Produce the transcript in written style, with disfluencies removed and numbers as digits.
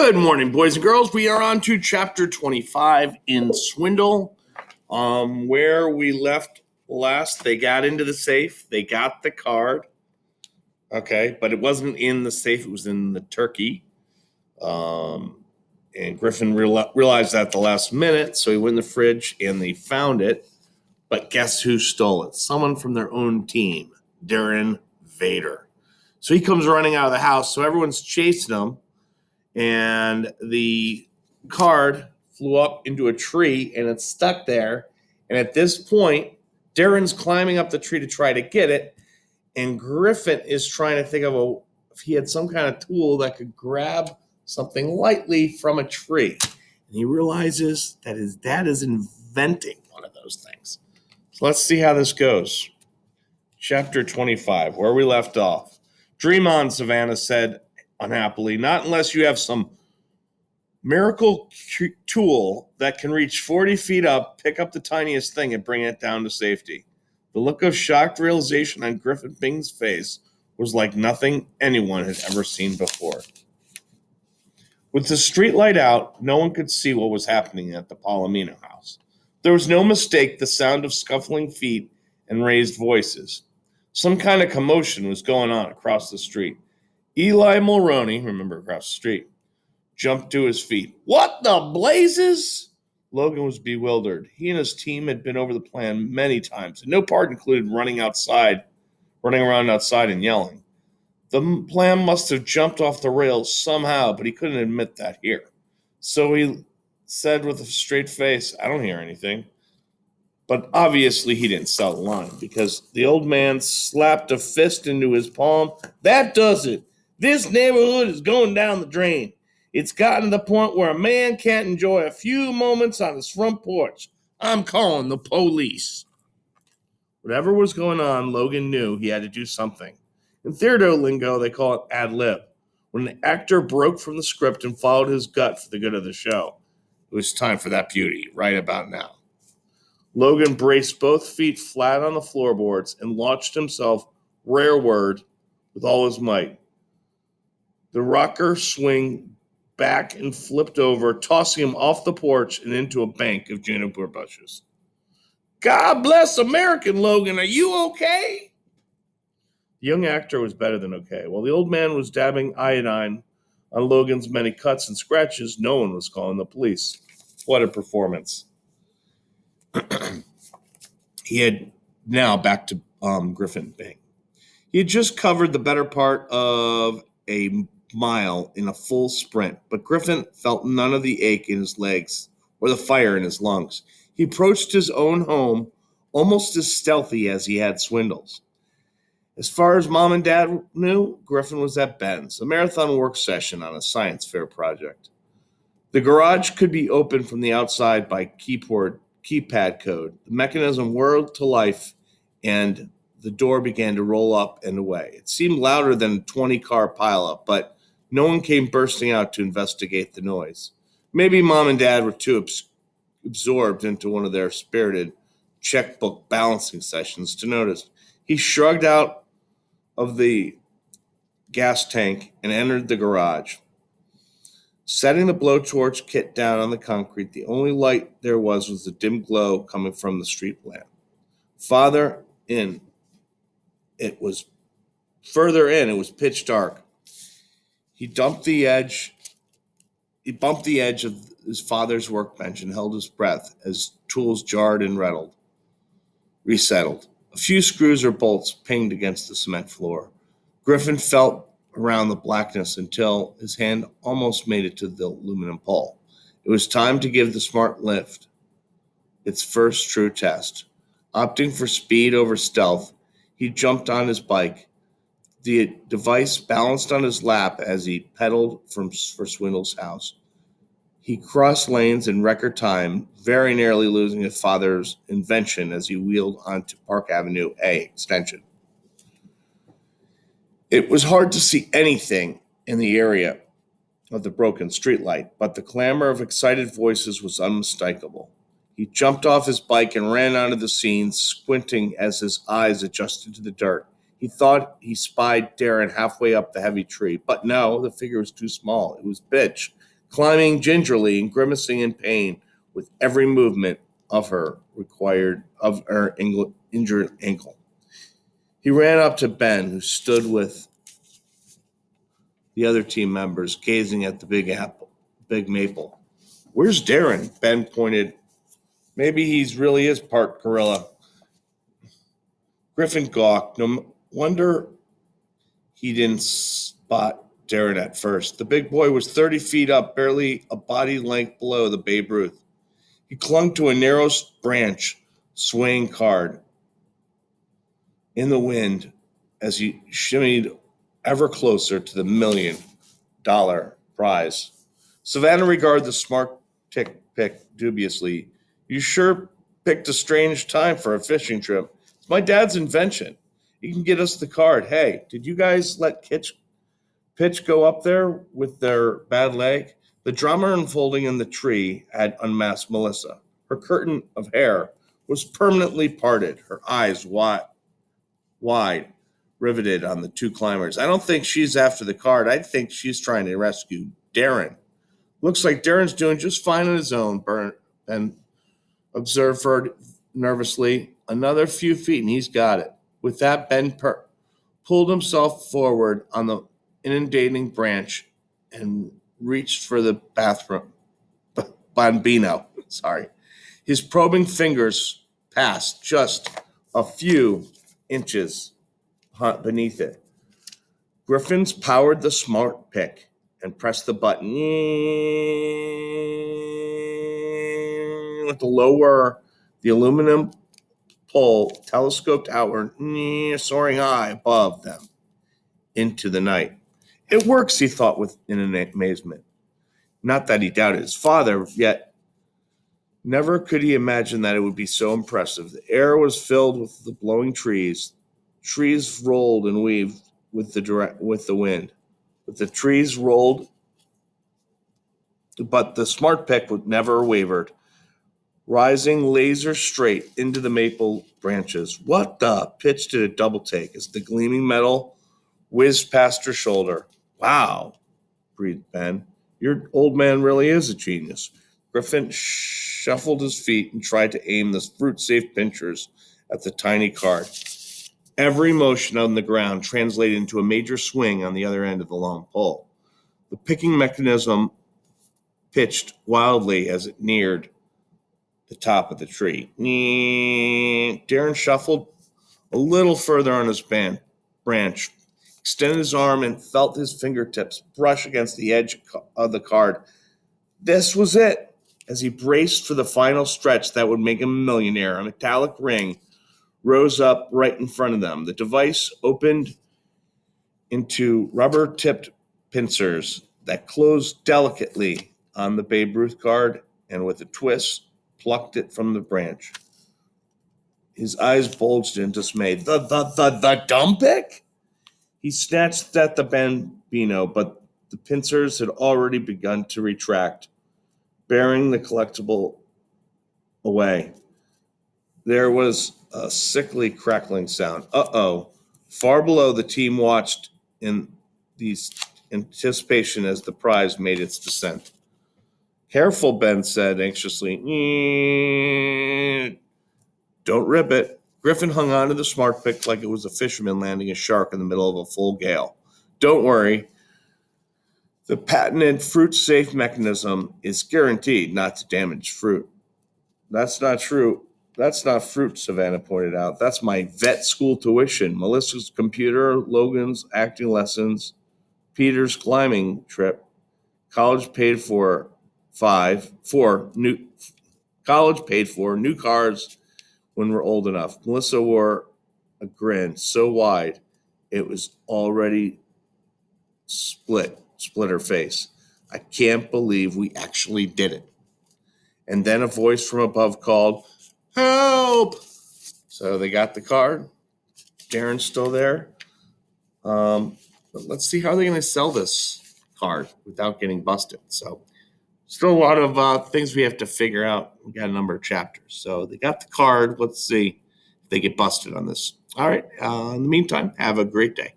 Good morning, boys and girls. We are on to chapter 25 in Swindle. Where we left last, they got into the safe, they got the card, okay, but it wasn't in the safe, it was in the turkey. And Griffin realized that at the last minute, so he went in the fridge and they found it. But guess who stole it? Someone from their own team, Darren Vader. So he comes running out of the house, so everyone's chasing him. And the card flew up into a tree and it's stuck there. And at this point, Darren's climbing up the tree to try to get it. And Griffin is trying to think of if he had some kind of tool that could grab something lightly from a tree. And he realizes that his dad is inventing one of those things. So let's see how this goes. Chapter 25, where we left off. Dream on, Savannah said unhappily, not unless you have some miracle tool that can reach 40 feet up, pick up the tiniest thing, and bring it down to safety. The look of shocked realization on Griffin Bing's face was like nothing anyone had ever seen before. With the street light out, no one could see what was happening at the Palomino house. There was no mistake the sound of scuffling feet and raised voices. Some kind of commotion was going on across the street. Eli Mulroney, remember across the street, jumped to his feet. What the blazes? Logan was bewildered. He and his team had been over the plan many times, and no part included running around outside and yelling. The plan must have jumped off the rails somehow, but he couldn't admit that here. So he said with a straight face, I don't hear anything. But obviously he didn't sell the line because the old man slapped a fist into his palm. That does it. This neighborhood is going down the drain. It's gotten to the point where a man can't enjoy a few moments on his front porch. I'm calling the police. Whatever was going on, Logan knew he had to do something. In theater lingo, they call it ad lib. When an actor broke from the script and followed his gut for the good of the show, it was time for that beauty right about now. Logan braced both feet flat on the floorboards and launched himself rearward with all his might. The rocker swung back and flipped over, tossing him off the porch and into a bank of juniper bushes. God bless American, Logan. Are you okay? The young actor was better than okay. While the old man was dabbing iodine on Logan's many cuts and scratches, no one was calling the police. What a performance. He had now back to Griffin Bing. He had just covered the better part of a mile in a full sprint, but Griffin felt none of the ache in his legs or the fire in his lungs. He approached his own home almost as stealthy as he had Swindle's. As far as Mom and Dad knew, Griffin was at Ben's, a marathon work session on a science fair project. The garage could be opened from the outside by keypad code. The mechanism whirled to life, and the door began to roll up and away. It seemed louder than a 20-car pileup, but no one came bursting out to investigate the noise. Maybe Mom and Dad were too absorbed into one of their spirited checkbook balancing sessions to notice. He shrugged out of the gas tank and entered the garage. Setting the blowtorch kit down on the concrete, the only light there was the dim glow coming from the street lamp. Further in, it was pitch dark. He bumped the edge of his father's workbench and held his breath as tools jarred and resettled. A few screws or bolts pinged against the cement floor. Griffin felt around the blackness until his hand almost made it to the aluminum pole. It was time to give the smart lift its first true test. Opting for speed over stealth, he jumped on his bike. The device balanced on his lap as he pedaled for Swindle's house. He crossed lanes in record time, very nearly losing his father's invention as he wheeled onto Park Avenue A extension. It was hard to see anything in the area of the broken streetlight, but the clamor of excited voices was unmistakable. He jumped off his bike and ran onto the scene, squinting as his eyes adjusted to the dirt. He thought he spied Darren halfway up the heavy tree, but no, the figure was too small. It was pitch. climbing gingerly and grimacing in pain with every movement of her injured ankle. He ran up to Ben, who stood with the other team members, gazing at the big maple. "Where's Darren?" Ben pointed. "Maybe he's really is part gorilla." Griffin gawked. No wonder he didn't spot Darren at first. The big boy was 30 feet up, barely a body length below the Babe Ruth. He clung to a narrow branch, swaying hard in the wind as he shimmied ever closer to the $1 million prize. Savannah regarded the smart tick pick dubiously. "You sure picked a strange time for a fishing trip. It's my dad's invention. He can get us the card. Hey, did you guys let Pitch go up there with their bad leg?" The drama unfolding in the tree had unmasked Melissa. Her curtain of hair was permanently parted, her eyes wide, riveted on the two climbers. "I don't think she's after the card. I think she's trying to rescue Darren." "Looks like Darren's doing just fine on his own," Ben observed nervously. "Another few feet and he's got it." With that, Ben pulled himself forward on the inundating branch and reached for the bathroom bambino. Sorry. His probing fingers passed just a few inches beneath it. Griffins powered the smart pick and pressed the button with the lower the aluminum pole telescoped outward, soaring high above them into the night. "It works," he thought in amazement. Not that he doubted his father, yet never could he imagine that it would be so impressive. The air was filled with the blowing trees. Trees rolled and weaved with the wind. But the trees rolled, but the smart pick never wavered, rising laser straight into the maple branches. "What the?" Pitch did a double take as the gleaming metal whizzed past her shoulder. "Wow," breathed Ben. "Your old man really is a genius." Griffin shuffled his feet and tried to aim the fruit-safe pinchers at the tiny card. Every motion on the ground translated into a major swing on the other end of the long pole. The picking mechanism pitched wildly as it neared the top of the tree. Darren shuffled a little further on his branch, extended his arm, and felt his fingertips brush against the edge of the card. This was it. As he braced for the final stretch that would make him a millionaire, a metallic ring rose up right in front of them. The device opened into rubber-tipped pincers that closed delicately on the Babe Ruth card, and with a twist, plucked it from the branch. His eyes bulged in dismay. The dumb pick?" He snatched at the bambino, but the pincers had already begun to retract, bearing the collectible away. There was a sickly crackling sound. Uh-oh. Far below, the team watched in these anticipation as the prize made its descent. "Careful," Ben said anxiously. "Don't rip it." Griffin hung onto the smart pick like it was a fisherman landing a shark in the middle of a full gale. "Don't worry. The patented fruit-safe mechanism is guaranteed not to damage fruit." "That's not true. That's not fruit," Savannah pointed out. "That's my vet school tuition, Melissa's computer, Logan's acting lessons, Peter's climbing trip. College paid for new college paid for new cars when we're old enough." Melissa wore a grin so wide it was already split her face. "I can't believe we actually did it." And then a voice from above called, "Help!" So they got the card. Darren's still there. But let's see how they're going to sell this card without getting busted. So still a lot of things we have to figure out. We got a number of chapters. So they got the card. Let's see if they get busted on this. All right. In the meantime, have a great day.